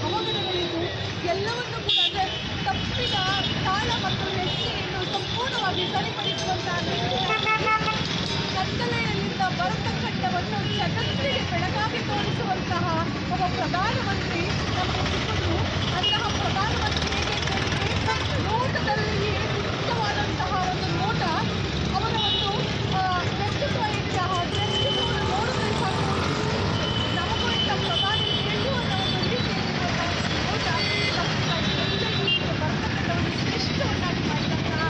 ಅವಘಡಗಳಿದ್ದು ಎಲ್ಲವನ್ನು ಕೂಡ ಅಂದರೆ ತಪ್ಪಿದ ತಾಳ ಮತ್ತು ಹೆಜ್ಜೆಯನ್ನು ಸಂಪೂರ್ಣವಾಗಿ ಸರಿಪಡಿಸುವಂತಹ ನಿಟ್ಟಿನಲ್ಲಿ ಕತ್ತಲೆಯಲ್ಲಿದ್ದ ಭರತಖಂಡವನ್ನು ಜಗತ್ತಿಗೆ ಬೆಳಕಾಗಿ ತೋರಿಸುವಂತಹ ಒಬ್ಬ ಪ್ರಧಾನಮಂತ್ರಿ ನಮಗೆ ಸಿಕ್ಕರು. ಅಂತಹ ಪ್ರಧಾನಮಂತ್ರಿ ಹೇಗೆ ಕೇಳಿದ್ರೆ ನೋಟದಲ್ಲಿಯೇ ಉಚಿತವಾದಂತಹ ಒಂದು ನೋಟ ಅವರ ಒಂದು ವ್ಯಕ್ತಿತ್ವ ಏನಿದೆ ಆ ವ್ಯಕ್ತಿತ್ವವನ್ನು ನೋಡಿದ್ರೆ ಸಾಕು ನಮಗೂ ಇಂಥ ಪ್ರಧಾನಿ ಬೇಕು ಅನ್ನೋ ಒಂದು ರೀತಿಯಲ್ಲಿರುವಂತಹ ನೋಟ ನಮಗೆ ಭರತಖಂಡವನ್ನು ಶ್ರೇಷ್ಠವನ್ನಾಗಿ ಮಾಡಿದಂತಹ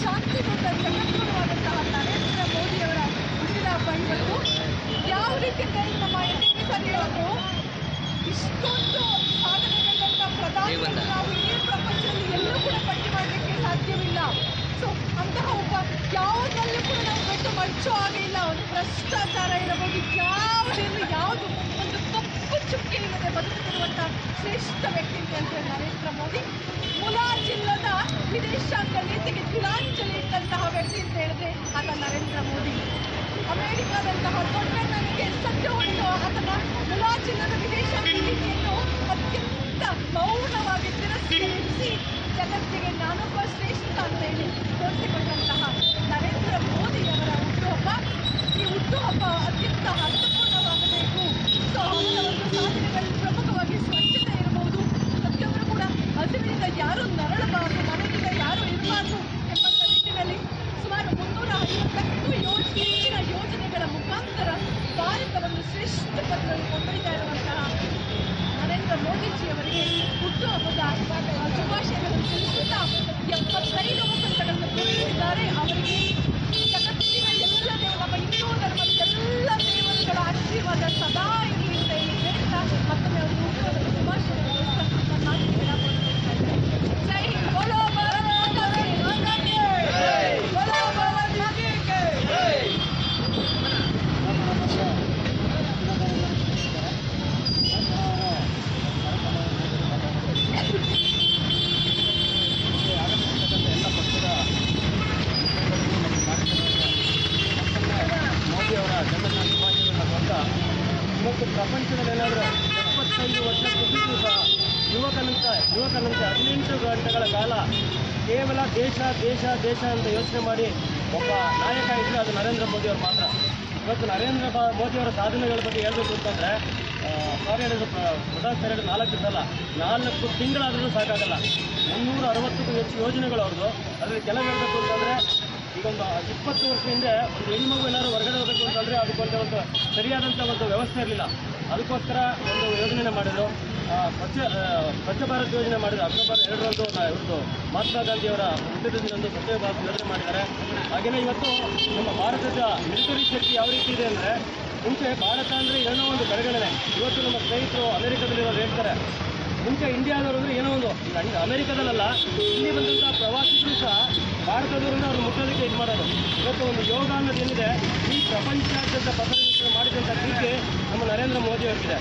ಶಾಂತಿಯುತ ಜಗದ್ಗುರುವಾದಂತಹ ನರೇಂದ್ರ ಮೋದಿಯವರ ಹುಟ್ಟಿದ ಹಬ್ಬ ಇವತ್ತು. ಯಾವ ರೀತಿ ನಮ್ಮ ಎನ್ನಿಸಲಿರೋದು ಇಷ್ಟೊಂದು ಸಾಧನೆಗಳನ್ನ ಪ್ರಧಾನಿಯನ್ನು ನಾವು ಇಡೀ ಪ್ರಪಂಚದಲ್ಲಿ ಎಲ್ಲೂ ಕೂಡ ಪಟ್ಟಿ ಮಾಡಲಿಕ್ಕೆ ಸಾಧ್ಯವಿಲ್ಲ. ಸೊ ಅಂತಹ ಒಬ್ಬ ಯಾವುದರಲ್ಲೂ ಕೂಡ ನಾವು ಬೆಟ್ಟು ಮಚ್ಚೋ ಹಾಗೆ ಇಲ್ಲ. ಒಂದು ಭ್ರಷ್ಟಾಚಾರ ಇರಬಹುದು, ಯಾವುದು ಒಂದು ಕಪ್ಪು ಚುಕ್ಕೆ ಇಲ್ಲದೆ ಬದುಕುತ್ತಿರುವಂತಹ ಶ್ರೇಷ್ಠ ವ್ಯಕ್ತಿ ಅಂತ ಹೇಳ್ತಾರೆ ನರೇಂದ್ರ ಮೋದಿ. ಮುಲಾಜಿಲ್ಲದ ವಿದೇಶಾಂಗ ನೀತಿಗೆ ತಿಲಾಂಜಲಿ ಇಟ್ಟಂತಹ ವ್ಯಕ್ತಿ ಅಂತ ಹೇಳಿದ್ರೆ ಆತ ನರೇಂದ್ರ ಮೋದಿ. ಅಮೆರಿಕದಂತಹ ದೊಡ್ಡ ನನಗೆ ಸಜ್ಜು ಹೊಡೆದು ಆತನ ಮುಲಾಜಿಲ್ಲದ ವಿದೇಶಾಂಗ ನೀತಿಯನ್ನು ಅತ್ಯಂತ ಮೌನವಾಗಿ ತಿರಸ್ಕರಿಸಿ ಜಗತ್ತಿಗೆ ನಾನೊಬ್ಬ ಶ್ರೇಷ್ಠ ಅಂತ ಹೇಳಿ ತೋರಿಸಿಕೊಂಡಂತಹ ನರೇಂದ್ರ ಮೋದಿಯವರ ಹುಟ್ಟುಹಬ್ಬ. ಈ ಹುಟ್ಟುಹಬ್ಬ ಅತ್ಯಂತ ಅರ್ಥಪೂರ್ಣವಾಗಬೇಕು. ಸೊ ಅವರ ಒಂದು ಸಾಧನೆಗಳು ಪ್ರಮುಖವಾಗಿ ಸ್ವಚ್ಛತೆ ಇರಬಹುದು. ಪ್ರತಿಯೊಬ್ಬರು ಕೂಡ ಹಸಿವಿನಿಂದ ಯಾರೂ ನರಳಬಾರದು, ಮನೆಯಿಂದ ಯಾರೂ ಇರಬಾರದು ಎಂಬಂಥ ನಿಟ್ಟಿನಲ್ಲಿ ಸುಮಾರು 350ಕ್ಕೂ ಹೆಚ್ಚಿನ ಯೋಜನೆಗಳ ಮುಖಾಂತರ ಭಾರತವನ್ನು ಶ್ರೇಷ್ಠ ಪಥದಲ್ಲಿ ಕೊಂಡೊಯ್ತಾ ಇರುವಂತಹ ನರೇಂದ್ರ ಮೋದಿಜಿಯವರಿಗೆ ಹುಟ್ಟುಹಬ್ಬದ ಶುಭಾಶಯಗಳನ್ನು ತಿಳಿಸುತ್ತಾ 75 ವಸಂತಗಳನ್ನು ಪೂರೈಸಿದ್ದಾರೆ. ಅವರಿಗೆ ಜಗತ್ತಿನ ಎಲ್ಲ ನಮ್ಮ ಹಿಂದೂ ಧರ್ಮದ ಎಲ್ಲ ದೇವರುಗಳ ಆಶೀರ್ವಾದ ಸದಾ ಇರಲಿ ಅಂತ ಹೇಳಿ ಹೇಳ್ತಾ ಮತ್ತೊಮ್ಮೆ ಅವರು ಹುಟ್ಟುಹಬ್ಬದ ಶುಭಾಶಯಗಳನ್ನು ನನ್ನ ಮಾತಿಗೆ ವಿರಾಮ ಕೊಡ್ತಾ ಇದ್ದಾರೆ. ಜೈ ಹಿಂದ್, ಬೋಲೋ ಭಾರತ್ ಮಾತಾ ಕಿ ಜೈ, ಬೋಲೋ ಭಾರತ್ ಮಾತಾ ಕಿ ಜೈ. ಇವತ್ತು ಪ್ರಪಂಚದಲ್ಲಿ ಏನಾದರೂ 75 ವರ್ಷಕ್ಕೂ ಸಹ ಯುವಕನಂತೆ 18 ಗಂಟೆಗಳ ಕಾಲ ಕೇವಲ ದೇಶ ಅಂತ ಯೋಚನೆ ಮಾಡಿ ಒಬ್ಬ ನಾಯಕ ಇದ್ದರೆ ಅದು ನರೇಂದ್ರ ಮೋದಿಯವರು ಮಾತ್ರ. ಇವತ್ತು ನರೇಂದ್ರ ಮೋದಿಯವರ ಸಾಧನೆಗಳ ಬಗ್ಗೆ ಹೇಳಬೇಕು ಅಂತಂದರೆ ಸಾರಿ ಹೇಳಿದ್ರು ಪ್ರಧಾನ ಸರ್ ಹೇಳಿದ್ರು 4 ಸಲ 4 ತಿಂಗಳಾದರೂ ಸಾಕಾಗಲ್ಲ. 360ಕ್ಕೂ ಹೆಚ್ಚು ಯೋಜನೆಗಳು ಅವ್ರದ್ದು. ಅದರಲ್ಲಿ ಕೆಲವು ಹೇಳಬೇಕು ಅಂತಂದರೆ ಈಗ ಒಂದು 20 ವರ್ಷ ಹಿಂದೆ ಒಂದು ಹೆಣ್ಮಗು ಏನಾದ್ರು ಹೊರಗಡೆ ಹೋಗಬೇಕು ಅಂತಂದರೆ ಅದಕ್ಕೊಂದು ಸರಿಯಾದಂಥ ಒಂದು ವ್ಯವಸ್ಥೆ ಇರಲಿಲ್ಲ. ಅದಕ್ಕೋಸ್ಕರ ಒಂದು ಯೋಜನೆ ಮಾಡಿದರು, ಸ್ವಚ್ಛ ಭಾರತ್ ಯೋಜನೆ ಮಾಡಿದರು. ಅಕ್ಟೋಬರ್ 2ರಂದು ಇವ್ರದ್ದು ಮಹಾತ್ಮ ಗಾಂಧಿಯವರ ಹುಟ್ಟಿದ ದಿನದಂದು ಸ್ವಚ್ಛ ಭಾರತ್ ಯೋಜನೆ ಮಾಡಿದ್ದಾರೆ. ಹಾಗೆಯೇ ಇವತ್ತು ನಮ್ಮ ಭಾರತದ ಮಿಲಿಟರಿ ಶಕ್ತಿ ಯಾವ ರೀತಿ ಇದೆ ಅಂದರೆ ಮುಂಚೆ ಭಾರತ ಅಂದರೆ ಏನೋ ಒಂದು ಕಡೆಗಣನೆ. ಇವತ್ತು ನಮ್ಮ ಸ್ನೇಹಿತರು ಅಮೆರಿಕದಲ್ಲಿರೋರು ಹೇಳ್ತಾರೆ ಮುಂಚೆ ಇಂಡಿಯಾದವರು ಅಂದರೆ ಏನೋ ಒಂದು ಈಗ ಅಮೆರಿಕದಲ್ಲ ಇಲ್ಲಿ ಬಂದಂಥ ಪ್ರವಾಸಿಗರು ಸಹ ಭಾರತದವರನ್ನ ಅವ್ರು ಮುಟ್ಟೋದಕ್ಕೆ ಇದು ಮಾಡೋದು. ಇವತ್ತು ಒಂದು ಯೋಗ ಅನ್ನೋದು ಏನಿದೆ ಈ ಪ್ರಪಂಚಾದ್ಯಂತ ಪಥದಲ್ಲಿ ಮಾಡಿದಂಥ ಕೀರ್ತಿ ನಮ್ಮ ನರೇಂದ್ರ ಮೋದಿಯವರಿಗಿದೆ.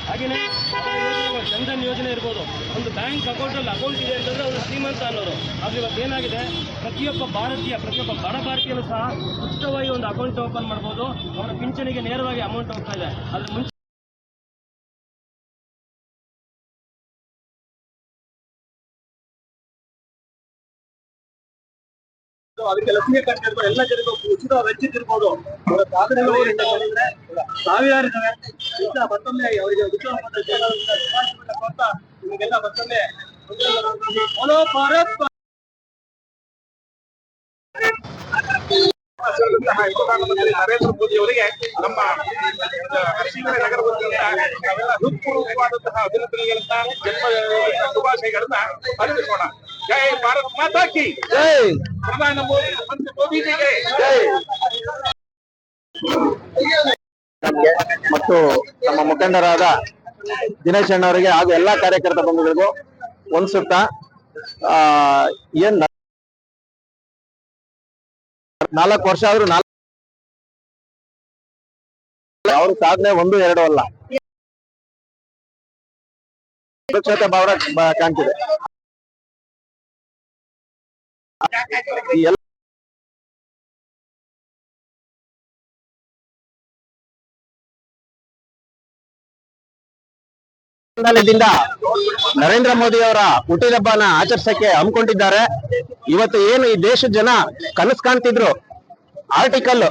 ಹಾಗೆಯೇ ಯೋಜನೆಗಳು ಜನ್ಧನ್ ಯೋಜನೆ ಇರ್ಬೋದು. ಒಂದು ಬ್ಯಾಂಕ್ ಅಕೌಂಟ್ ಇದೆ ಅಂತಂದರೆ ಅವರು ಶ್ರೀಮಂತ ಅನ್ನೋರು. ಆದರೆ ಇವತ್ತು ಏನಾಗಿದೆ ಪ್ರತಿಯೊಬ್ಬ ಬಡ ಭಾರತೀಯರು ಸಹ ಉಚಿತವಾಗಿ ಒಂದು ಅಕೌಂಟ್ ಓಪನ್ ಮಾಡ್ಬೋದು. ಅವರ ಪಿಂಚಣಿಗೆ ನೇರವಾಗಿ ಅಮೌಂಟ್ ಹೋಗ್ತಾ ಇದೆ. ಅದ್ರ ಮುಂಚೆ ಅದಕ್ಕೆ ಲಸಿಕೆ ಕಟ್ಟಿರ್ಬೋದು, ಎಲ್ಲ ಜನರಿಗೂ ಉಚಿತ ವೆಚ್ಚಿಟ್ಟಿರ್ಬೋದು. ಅವರ ಸಾಧನೆಗಳು ಸಾವಿರಾರು ಇದ್ದಾವೆ. ಮತ್ತೊಮ್ಮೆ ಅವರಿಗೆ ನಿಮಗೆಲ್ಲ ಮತ್ತೊಮ್ಮೆ ಪ್ರಧಾನಮಂತ್ರಿ ನರೇಂದ್ರ ಮೋದಿ ಅವರಿಗೆ ನಮ್ಮ ನಗರ ನಾವೆಲ್ಲ ಹೃತ್ಪೂರ್ವಕವಾದಂತಹ ಅಭಿನಂದನೆಗಳನ್ನ ಜನ್ಮ ಶುಭಾಶಯಗಳನ್ನ ಅರ್ಪಿಸೋಣ. ಜೈ ಭಾರತ್ ಮಾತಾ ಕಿ ಜೈ, ಪ್ರಧಾನಮಂತ್ರಿ ಮೋದಿಜಿಗೆ ಜೈ. ಮತ್ತು ನಮ್ಮ ಮುಖಂಡರಾದ ದಿನೇಶ್ ಅಣ್ಣವರಿಗೆ ಹಾಗೂ ಎಲ್ಲಾ ಕಾರ್ಯಕರ್ತ ಬಂಧುಗಳಿಗೂ ಒಂದ್ಸುತ್ತಾ ಏನ್ 4 ವರ್ಷ ಆದ್ರೂ ಅವ್ರ ಸಾಧನೆ 1, 2 ಅಲ್ಲ, ಸುರಕ್ಷತೆ ಭಾವ ಕಾಣ್ತಿದೆ. ದಿಂದ ನರೇಂದ್ರ ಮೋದಿ ಅವರ ಹುಟ್ಟಿದಬ್ಬನ ಆಚರಿಸಕ್ಕೆ ಹಮ್ಮಿಕೊಂಡಿದ್ದಾರೆ. ಇವತ್ತು ಏನು ಈ ದೇಶದ ಜನ ಕನಸು ಕಾಣ್ತಿದ್ರು, ಆರ್ಟಿಕಲ್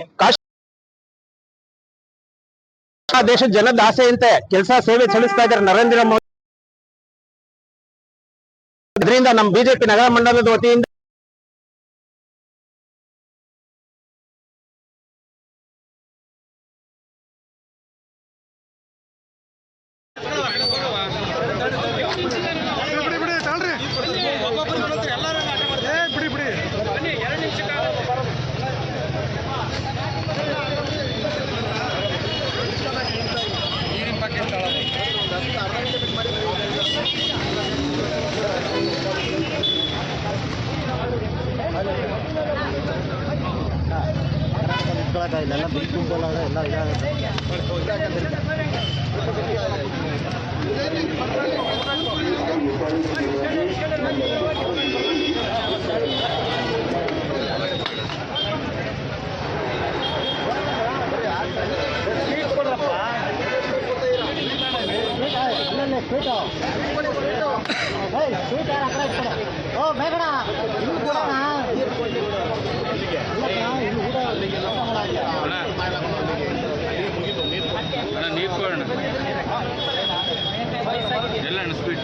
ದೇಶದ ಜನದ ಆಸೆಯಂತೆ ಕೆಲಸ ಸೇವೆ ಸಲ್ಲಿಸ್ತಾ ಇದ್ದಾರೆ ನರೇಂದ್ರ ಮೋದಿ. ಇದರಿಂದ ನಮ್ಮ ಬಿಜೆಪಿ ನಗರ ಮಂಡಲದ ವತಿಯಿಂದ ಇಲ್ಲೆಲ್ಲ ಬಿಲ್ಕುಲ್ ಎಲ್ಲ ಇದಾಗುತ್ತೆ. ನೀರು ಕೊಡೋಣ ಎಲ್ಲ ಸ್ಪೀಡ್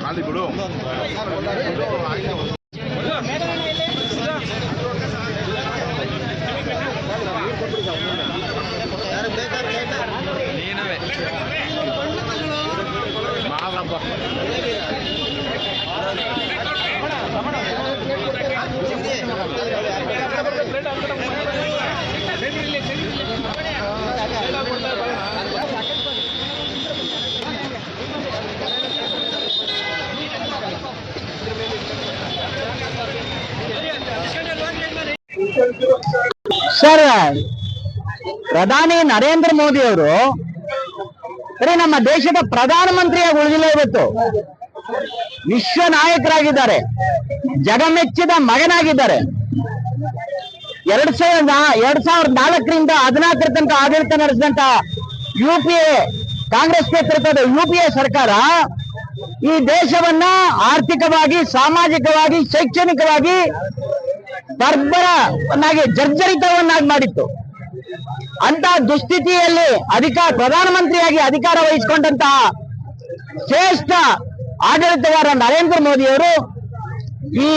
ಖಾಲಿ ಬಿಡು. ನೀನವೇ ಮಾವಪ್ಪ ಸರ್, ಪ್ರಧಾನಿ ನರೇಂದ್ರ ಮೋದಿ ಅವರು ಬರೀ ನಮ್ಮ ದೇಶದ ಪ್ರಧಾನಮಂತ್ರಿಯಾಗಿ ಉಳಿದಿಲ್ಲ, ಇವತ್ತು ವಿಶ್ವ ನಾಯಕರಾಗಿದ್ದಾರೆ, ಜಗಮೆಚ್ಚಿದ ಮಗನಾಗಿದ್ದಾರೆ. 2004ರಿಂದ 2014 ತನಕ ಆಡಳಿತ ನಡೆಸಿದಂತ UPA ಕಾಂಗ್ರೆಸ್ ನೇತೃತ್ವದ UPA ಸರ್ಕಾರ ಈ ದೇಶವನ್ನ ಆರ್ಥಿಕವಾಗಿ, ಸಾಮಾಜಿಕವಾಗಿ, ಶೈಕ್ಷಣಿಕವಾಗಿ ಬರ್ಬರವನ್ನಾಗಿ, ಜರ್ಜರಿತವನ್ನಾಗಿ ಮಾಡಿತ್ತು. ಅಂತ ದುಸ್ಥಿತಿಯಲ್ಲಿ ಪ್ರಧಾನಮಂತ್ರಿಯಾಗಿ ಅಧಿಕಾರ ವಹಿಸಿಕೊಂಡಂತಹ ಶ್ರೇಷ್ಠ ಆಡಳಿತಗಾರ ನರೇಂದ್ರ ಮೋದಿ ಅವರು ಈ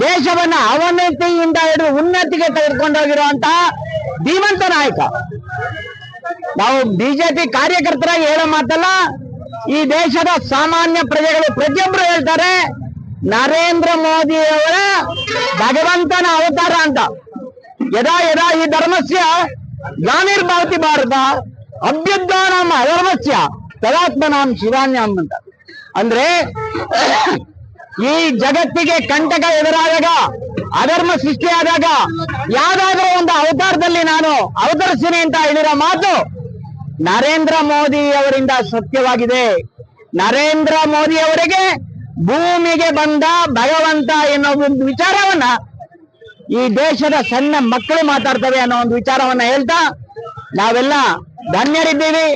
ದೇಶವನ್ನ ಅವನತಿಯಿಂದ ಹಿಡಿದು ಉನ್ನತಿಗೆ ತೆಗೆದುಕೊಂಡೋಗಿರುವಂತಹ ಧೀಮಂತ ನಾಯಕ. ನಾವು ಬಿಜೆಪಿ ಕಾರ್ಯಕರ್ತರಾಗಿ ಹೇಳೋ ಮಾತಲ್ಲ, ಈ ದೇಶದ ಸಾಮಾನ್ಯ ಪ್ರಜೆಗಳು ಪ್ರತಿಯೊಬ್ಬರು ಹೇಳ್ತಾರೆ ನರೇಂದ್ರ ಮೋದಿ ಅವರ ಭಗವಂತನ ಅವತಾರ ಅಂತ. ಯದಾ ಯದಾ ಈ ಧರ್ಮಸ್ಯ ಗ್ಲಾನಿರ್ಭವತಿ ಭಾರತ ಅಭ್ಯುತ್ಥಾನಂ ಅಧರ್ಮಸ್ಯ ತದಾತ್ಮನಾಂ ಶಿವಾನ್ಯಾಂ ಅಂತ. ಅಂದ್ರೆ ಈ ಜಗತ್ತಿಗೆ ಕಂಟಕ ಎದುರಾದಾಗ, ಅಧರ್ಮ ಸೃಷ್ಟಿಯಾದಾಗ ಯಾವ್ದಾದ್ರೂ ಒಂದು ಅವತಾರದಲ್ಲಿ ನಾನು ಅವತರಿಸ್ತೀನಿ ಅಂತ ಹೇಳಿರೋ ಮಾತು ನರೇಂದ್ರ ಮೋದಿ ಅವರಿಂದ ಸತ್ಯವಾಗಿದೆ. ನರೇಂದ್ರ ಮೋದಿ ಅವರಿಗೆ ಭೂಮಿಗೆ ಬಂದ ಭಗವಂತ ಎನ್ನುವ ಒಂದು ವಿಚಾರವನ್ನ ಈ ದೇಶದ ಸಣ್ಣ ಮಕ್ಕಳು ಮಾತಾಡ್ತವೆ ಅನ್ನೋ ಒಂದು ವಿಚಾರವನ್ನ ಹೇಳ್ತಾ, ನಾವೆಲ್ಲ ಧನ್ಯರಿದ್ದೀವಿ,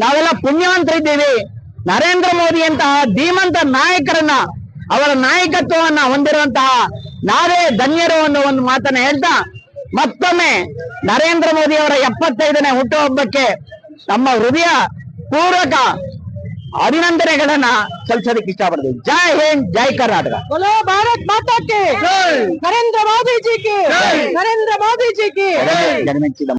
ನಾವೆಲ್ಲ ಪುಣ್ಯವಂತರಿದ್ದೀವಿ. ನರೇಂದ್ರ ಮೋದಿ ಅಂತಹ ಧೀಮಂತ ನಾಯಕರನ್ನ, ಅವರ ನಾಯಕತ್ವವನ್ನ ಹೊಂದಿರುವಂತಹ ನಾವೇ ಧನ್ಯರು ಅನ್ನೋ ಒಂದು ಮಾತನ್ನ ಹೇಳ್ತಾ, ಮತ್ತೊಮ್ಮೆ ನರೇಂದ್ರ ಮೋದಿ ಅವರ 75ನೇ ಹುಟ್ಟುಹಬ್ಬಕ್ಕೆ ನಮ್ಮ ಹೃದಯ ಪೂರ್ವಕ ಅಭಿನಂದನೆಗಳನ್ನ ಸಲ್ಲಿಸೋದಕ್ಕೆ ಇಷ್ಟಪಡ್ತೀವಿ. ಜೈ ಹಿಂದ್, ಜೈ ಕರ್ನಾಟಕ. बोलो भारत माता की, नरेंद्र मोदी जी की, नरेंद्र मोदी जी की. ಜಗಮೆಚ್ಚಿದ